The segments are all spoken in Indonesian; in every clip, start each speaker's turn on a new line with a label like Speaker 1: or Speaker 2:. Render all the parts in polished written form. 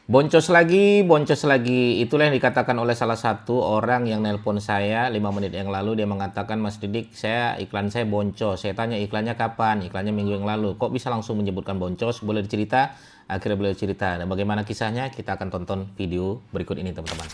Speaker 1: Boncos lagi, boncos lagi. Itulah yang dikatakan oleh salah satu orang yang nelpon saya 5 menit yang lalu. Dia mengatakan, Mas Didik, iklan saya boncos. Saya tanya iklannya kapan? Iklannya minggu yang lalu. Kok bisa langsung menyebutkan boncos? Boleh dicerita? Akhirnya beliau cerita. Dan bagaimana kisahnya? Kita akan tonton video berikut ini, teman-teman.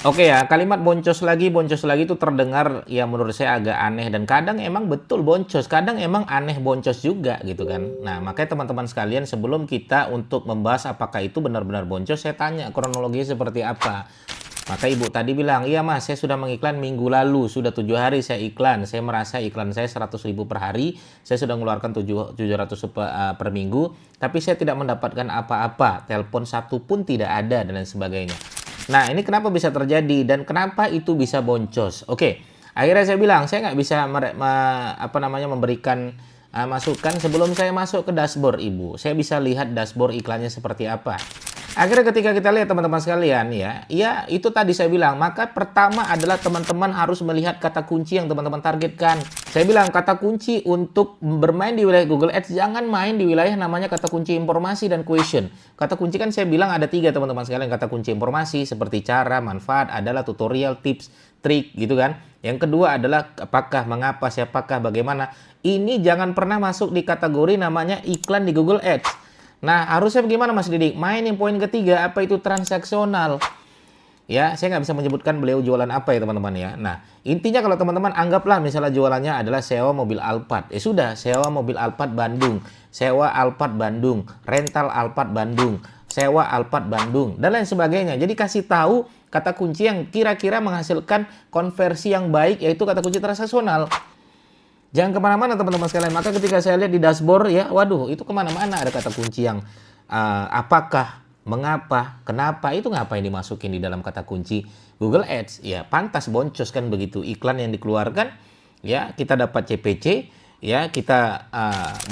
Speaker 1: Oke ya, kalimat boncos lagi itu terdengar ya menurut saya agak aneh dan kadang emang betul boncos, kadang emang aneh boncos juga gitu kan. Nah, makanya teman-teman sekalian sebelum kita untuk membahas apakah itu benar-benar boncos, saya tanya kronologinya seperti apa. Maka ibu tadi bilang, iya mas saya sudah mengiklan minggu lalu, sudah 7 hari saya iklan, saya merasa iklan saya 100.000 per hari, saya sudah mengeluarkan 700 per minggu, tapi saya tidak mendapatkan apa-apa, telepon satu pun tidak ada dan lain sebagainya. Nah, ini kenapa bisa terjadi dan kenapa itu bisa boncos? Oke, akhirnya saya bilang saya nggak bisa memberikan masukan sebelum saya masuk ke dashboard ibu. Saya bisa lihat dashboard iklannya seperti apa. Akhirnya ketika kita lihat teman-teman sekalian ya itu tadi saya bilang, maka pertama adalah teman-teman harus melihat kata kunci yang teman-teman targetkan. Saya bilang kata kunci untuk bermain di wilayah Google Ads, jangan main di wilayah namanya kata kunci informasi dan question. Kata kunci kan saya bilang ada 3 teman-teman sekalian, kata kunci informasi seperti cara, manfaat, adalah tutorial, tips, trik gitu kan. Yang kedua adalah apakah, mengapa, siapakah, bagaimana. Ini jangan pernah masuk di kategori namanya iklan di Google Ads. Nah, harusnya bagaimana Mas Didik? Main yang poin ketiga, apa itu transaksional? Ya, saya nggak bisa menyebutkan beliau jualan apa ya teman-teman ya. Nah, intinya kalau teman-teman anggaplah misalnya jualannya adalah sewa mobil Alphard. Ya sudah, sewa mobil Alphard Bandung, sewa Alphard Bandung, rental Alphard Bandung, sewa Alphard Bandung, dan lain sebagainya. Jadi kasih tahu kata kunci yang kira-kira menghasilkan konversi yang baik, yaitu kata kunci transaksional. Jangan kemana-mana teman-teman sekalian. Maka ketika saya lihat di dashboard ya, waduh itu kemana-mana ada kata kunci yang apakah, mengapa, kenapa, itu ngapain dimasukin di dalam kata kunci Google Ads. Ya pantas boncos kan begitu. Iklan yang dikeluarkan, ya kita dapat CPC, ya kita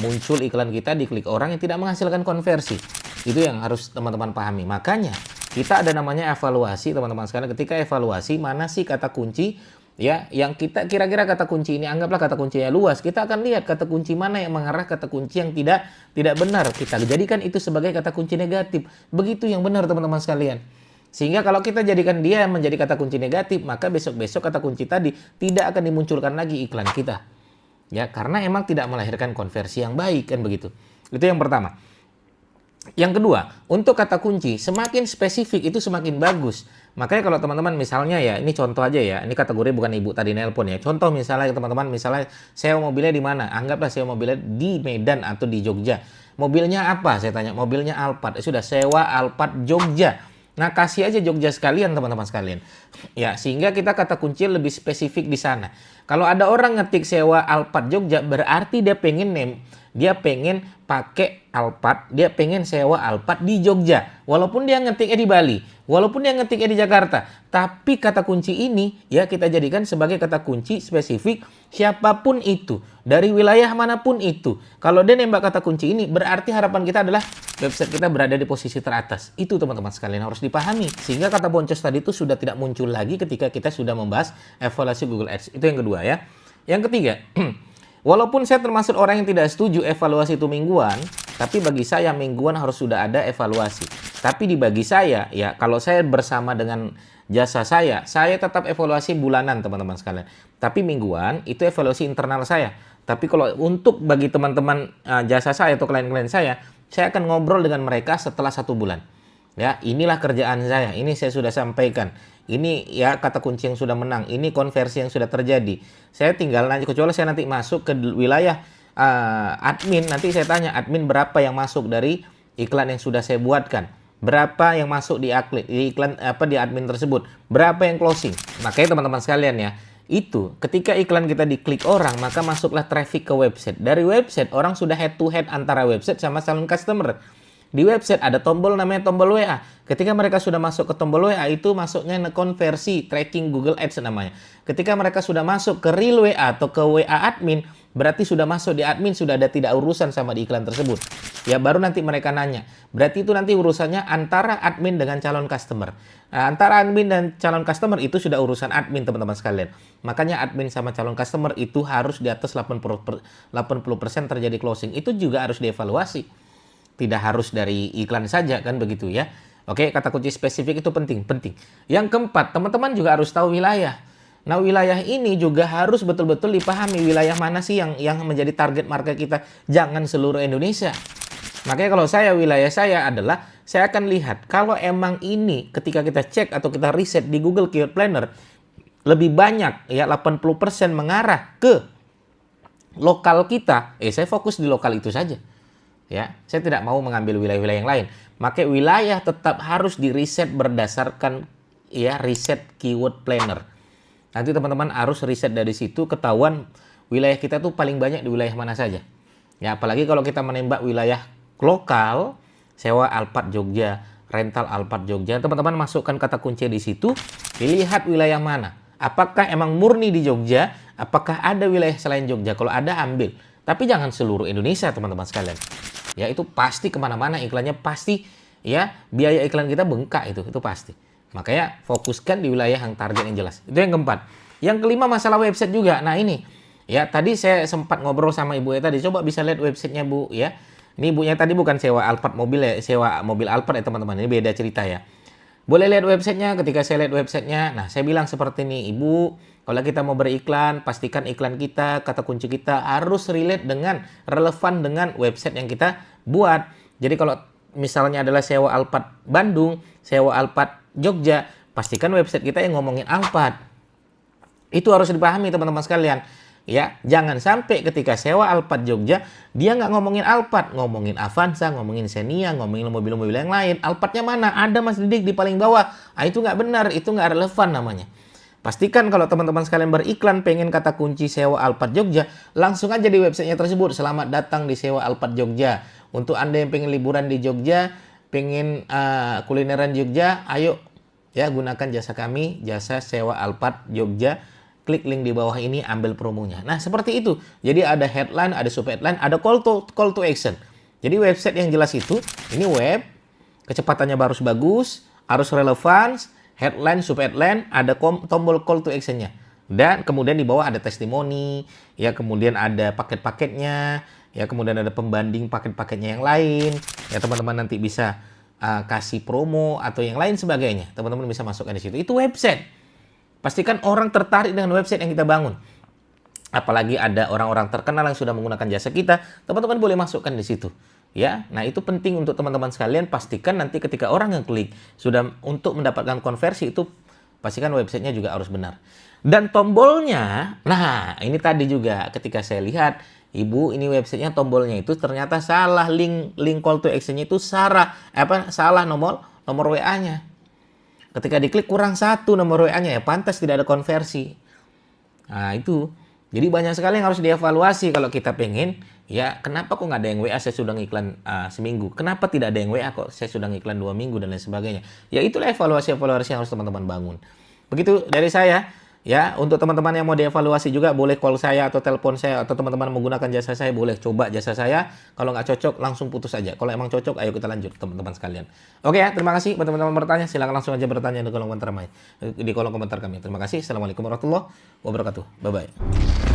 Speaker 1: muncul iklan kita diklik orang yang tidak menghasilkan konversi. Itu yang harus teman-teman pahami. Makanya kita ada namanya evaluasi teman-teman sekalian. Ketika evaluasi mana sih kata kunci ya yang kita kira-kira kata kunci ini, anggaplah kata kuncinya luas, kita akan lihat kata kunci mana yang mengarah kata kunci yang tidak benar, kita jadikan itu sebagai kata kunci negatif. Begitu yang benar teman-teman sekalian. Sehingga kalau kita jadikan dia menjadi kata kunci negatif, maka besok-besok kata kunci tadi tidak akan dimunculkan lagi iklan kita. Ya, karena emang tidak melahirkan konversi yang baik kan begitu. Itu yang pertama. Yang kedua, untuk kata kunci semakin spesifik itu semakin bagus. Makanya kalau teman-teman misalnya ya, ini contoh aja ya, ini kategori bukan ibu tadi nelpon ya. Contoh misalnya teman-teman misalnya sewa mobilnya di mana? Anggaplah sewa mobilnya di Medan atau di Jogja. Mobilnya apa? Saya tanya, mobilnya Alphard. Sudah sewa Alphard Jogja. Nah, kasih aja Jogja sekalian teman-teman sekalian. Ya, sehingga kita kata kunci lebih spesifik di sana. Kalau ada orang ngetik sewa Alphard Jogja, berarti dia pengen pakai Alphard, dia pengen sewa Alphard di Jogja. Walaupun dia ngetiknya di Bali, walaupun dia ngetiknya di Jakarta, tapi kata kunci ini ya kita jadikan sebagai kata kunci spesifik siapapun itu, dari wilayah manapun itu. Kalau dia nembak kata kunci ini, berarti harapan kita adalah website kita berada di posisi teratas. Itu teman-teman sekalian harus dipahami. Sehingga kata boncos tadi itu sudah tidak muncul lagi ketika kita sudah membahas evaluasi Google Ads. Itu yang kedua ya. Yang ketiga, walaupun saya termasuk orang yang tidak setuju evaluasi itu mingguan, tapi bagi saya mingguan harus sudah ada evaluasi. Tapi di bagi saya, ya kalau saya bersama dengan jasa saya tetap evaluasi bulanan teman-teman sekalian. Tapi mingguan itu evaluasi internal saya. Tapi kalau untuk bagi teman-teman jasa saya atau klien-klien saya akan ngobrol dengan mereka setelah 1 bulan. Ya, inilah kerjaan saya. Ini saya sudah sampaikan. Ini ya kata kunci yang sudah menang. Ini konversi yang sudah terjadi. Saya tinggal nanti, kecuali saya nanti masuk ke wilayah admin, nanti saya tanya admin berapa yang masuk dari iklan yang sudah saya buatkan. Berapa yang masuk di iklan di admin tersebut? Berapa yang closing? Makanya teman-teman sekalian ya, itu ketika iklan kita diklik orang, maka masuklah traffic ke website. Dari website orang sudah head to head antara website sama calon customer. Di website ada tombol namanya tombol WA. Ketika mereka sudah masuk ke tombol WA, itu masuknya konversi tracking Google Ads namanya. Ketika mereka sudah masuk ke real WA atau ke WA admin, berarti sudah masuk di admin, sudah ada tidak urusan sama di iklan tersebut. Ya, baru nanti mereka nanya. Berarti itu nanti urusannya antara admin dengan calon customer. Nah, antara admin dan calon customer itu sudah urusan admin, teman-teman sekalian. Makanya admin sama calon customer itu harus di atas 80% terjadi closing. Itu juga harus dievaluasi. Tidak harus dari iklan saja, kan begitu ya. Oke, kata kunci spesifik itu penting. Yang keempat, teman-teman juga harus tahu wilayah. Nah, wilayah ini juga harus betul-betul dipahami wilayah mana sih yang menjadi target market kita. Jangan seluruh Indonesia. Makanya kalau wilayah saya adalah, saya akan lihat kalau emang ini ketika kita cek atau kita riset di Google Keyword Planner, lebih banyak ya 80% mengarah ke lokal kita, saya fokus di lokal itu saja. Ya, saya tidak mau mengambil wilayah-wilayah yang lain. Maka wilayah tetap harus diriset berdasarkan ya riset Keyword Planner. Nanti teman-teman harus riset dari situ, ketahuan wilayah kita tuh paling banyak di wilayah mana saja. Ya, apalagi kalau kita menembak wilayah lokal, sewa Alphard Jogja, rental Alphard Jogja, teman-teman masukkan kata kunci di situ, dilihat wilayah mana. Apakah emang murni di Jogja? Apakah ada wilayah selain Jogja? Kalau ada, ambil. Tapi jangan seluruh Indonesia, teman-teman sekalian. Ya, itu pasti kemana-mana iklannya, pasti ya biaya iklan kita bengkak itu pasti. Makanya fokuskan di wilayah yang target yang jelas. Itu yang keempat. Yang kelima, masalah website juga. Nah ini, ya tadi saya sempat ngobrol sama ibu ya tadi. Coba bisa lihat websitenya bu ya. Ini ibunya tadi bukan sewa Alphard mobil ya, sewa mobil Alphard ya teman-teman. Ini beda cerita ya. Boleh lihat websitenya. Ketika saya lihat websitenya, nah saya bilang seperti ini, ibu, kalau kita mau beriklan, pastikan iklan kita, kata kunci kita harus relate dengan, relevan dengan website yang kita buat. Jadi kalau misalnya adalah sewa Alphard Bandung, sewa Alphard Jogja, pastikan website kita yang ngomongin Alphard. Itu harus dipahami teman-teman sekalian. Ya, jangan sampai ketika sewa Alphard Jogja, dia nggak ngomongin Alphard, ngomongin Avanza, ngomongin Xenia, ngomongin mobil-mobil yang lain. Alphardnya mana? Ada Mas Didik di paling bawah. Itu nggak benar, itu nggak relevan namanya. Pastikan kalau teman-teman sekalian beriklan pengen kata kunci sewa Alphard Jogja, langsung aja di websitenya tersebut. Selamat datang di sewa Alphard Jogja. Untuk Anda yang pengen liburan di Jogja, pengen kulineran Jogja, ayo ya gunakan jasa kami, jasa sewa Alphard Jogja. Klik link di bawah ini, ambil promonya. Nah, seperti itu. Jadi ada headline, ada sub-headline, ada call to action. Jadi website yang jelas itu, ini web, kecepatannya harus bagus, harus relevan, headline, sub-headline, ada tombol call to action-nya. Dan kemudian di bawah ada testimoni, ya kemudian ada paket-paketnya, ya kemudian ada pembanding paket-paketnya yang lain. Ya teman-teman nanti bisa kasih promo atau yang lain sebagainya. Teman-teman bisa masukkan di situ. Itu website. Pastikan orang tertarik dengan website yang kita bangun. Apalagi ada orang-orang terkenal yang sudah menggunakan jasa kita, teman-teman boleh masukkan di situ. Ya, nah itu penting untuk teman-teman sekalian. Pastikan nanti ketika orang yang klik sudah untuk mendapatkan konversi itu, pastikan websitenya juga harus benar. Dan tombolnya, nah ini tadi juga ketika saya lihat, ibu ini websitenya tombolnya itu ternyata salah, link call to action-nya itu salah nomor WA-nya. Ketika diklik kurang satu nomor WA-nya, ya pantas tidak ada konversi. Nah itu, jadi banyak sekali yang harus dievaluasi kalau kita pengen, ya kenapa kok nggak ada yang WA saya sudah ngiklan seminggu? Kenapa tidak ada yang WA kok saya sudah ngiklan 2 minggu dan lain sebagainya? Ya itulah evaluasi-evaluasi yang harus teman-teman bangun. Begitu dari saya. Ya, untuk teman-teman yang mau dievaluasi juga boleh call saya atau telepon saya, atau teman-teman menggunakan jasa saya boleh coba jasa saya. Kalau nggak cocok langsung putus aja. Kalau emang cocok ayo kita lanjut teman-teman sekalian. Oke ya, terima kasih buat teman-teman bertanya. Silakan langsung aja bertanya di kolom komentar kami. Terima kasih. Assalamualaikum warahmatullahi wabarakatuh. Bye bye.